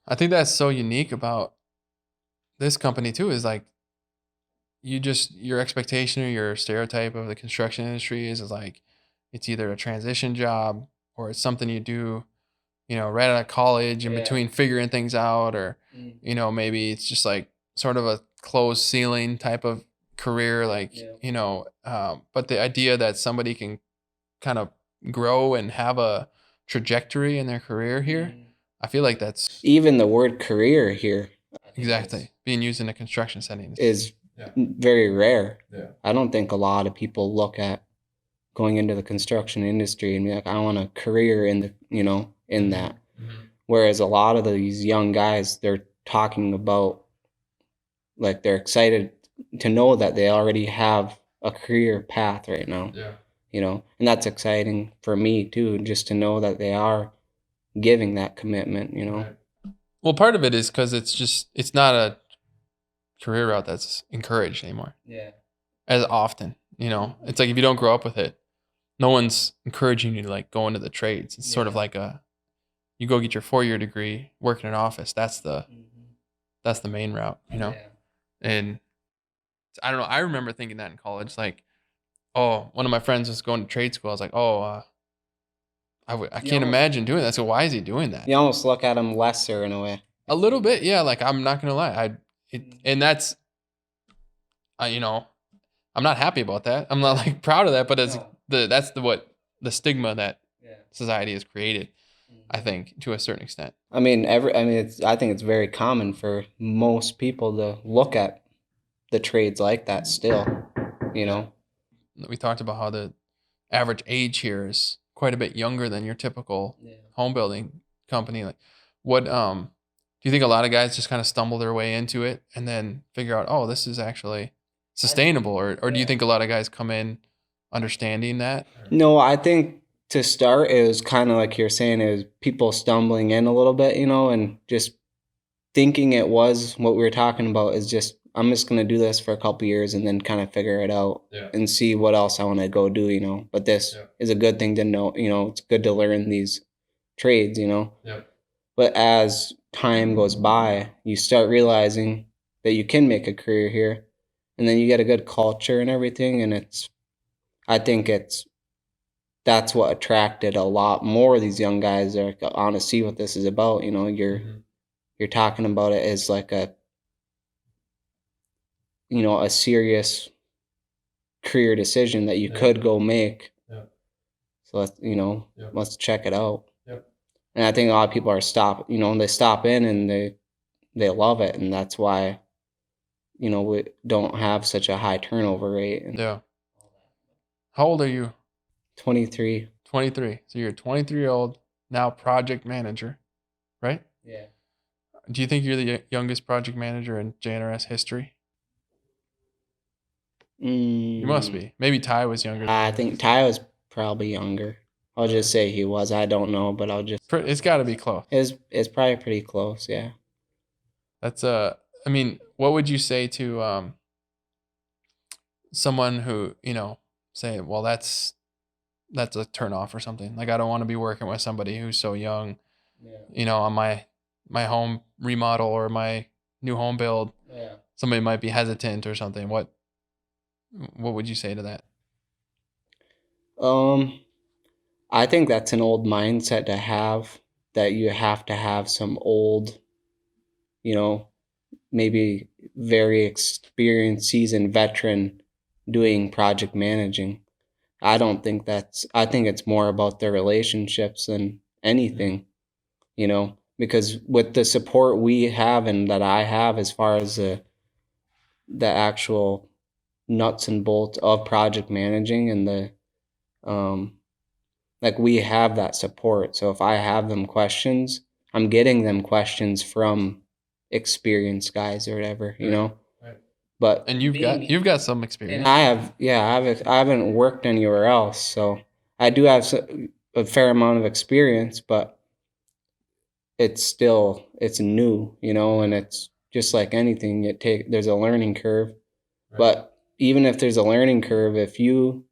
I think that's so unique about this company too, is like your expectation or your stereotype of the construction industry is like it's either a transition job or it's something you do, right out of college in Yeah. between figuring things out, or Mm. maybe it's just like sort of a closed ceiling type of career, like, Yeah. but the idea that somebody can kind of grow and have a trajectory in their career here, Mm. I feel like that's Even the word career here, I think exactly being used in a construction setting. is Yeah. very rare. Yeah. I don't think a lot of people look at going into the construction industry and be like, I want a career in in that. Mhm. Whereas a lot of these young guys, they're talking about, like, they're excited to know that they already have a career path right now, Yeah. and that's exciting for me too, just to know that they are giving that commitment. Right. Well, part of it is because it's not a career route that's encouraged anymore Yeah. as often. It's like if you don't grow up with it, no one's encouraging you to like go into the trades. It's sort of Yeah. like you go get your 4-year degree, work in an office. Mhm. That's the main route, Yeah. And I don't know. I remember thinking that in college, like, oh, one of my friends was going to trade school. I was like, oh, I You can't almost imagine doing that. So why is he doing that? you almost look at them lesser in a way. A little bit, yeah. Like I'm not gonna lie, and that's, uh, you know, I'm not happy about that. I'm not like proud of that, but it's No. that's what the stigma that Yeah. society has created, I Mhm. think, to a certain extent. I think it's very common for most people to look at the trades like that still, you Yeah. know. We talked about how the average age here is quite a bit younger than your typical Yeah. home building company. Like, what do you think a lot of guys just kind of stumble their way into it and then figure out, oh, this is actually sustainable, or do you Yeah. think a lot of guys come in understanding that? No, I think to start, it was kind of like you're saying, it was people stumbling in a little bit, and just thinking it was what we were talking about is just, I'm just going to do this for a couple years and then kind of figure it out Yeah. and see what else I want to go do. But this Yeah. is a good thing to know, it's good to learn these trades. Yeah. But as time goes by, you start realizing that you can make a career here, and then you get a good culture and everything. And I think that's what attracted a lot more of these young guys that are, I want to see what this is about. Mhm. You're talking about it as like a serious career decision that you Yeah. could go make. Yeah. So Yeah. let's check it out. Yeah. And I think a lot of people they stop in and they love it, and that's why we don't have such a high turnover rate. And Yeah. How old are you? 23. 23. So you're a 23-year-old now project manager, right? Yeah. Do you think you're the youngest project manager in J&RS history? You must Mm, be. Maybe Ty was younger than I you. think Ty was probably younger. I'll just say he was. I don't know, but I'll just. It's got to be close. It's probably pretty close. Yeah. That's I mean, what would you say to someone who, say, well, that's a turn off or something. Like I don't want to be working with somebody who's so young, Yeah. on my home remodel or my new home build. Yeah. Somebody might be hesitant or something. What would you say to that? Um, I think that's an old mindset to have, that you have to have some old, you know, maybe very experienced, seasoned veteran doing project managing. I think it's more about their relationships than anything, because with the support we have and that I have, as far as the actual nuts and bolts of project managing, and the um like, we have that support. So if I have them questions, I'm getting them questions from experienced guys or whatever, Right. but And you've got some experience. I have, yeah, I haven't worked anywhere else, so I do have a fair amount of experience, but it's new, and it's just like anything. There's a learning curve, Right. but even if there's a learning curve, if you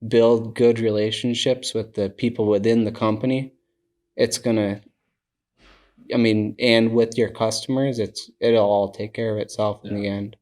build good relationships with the people within the company, it's gonna I mean, and with your customers, it'll all take care of itself in the end.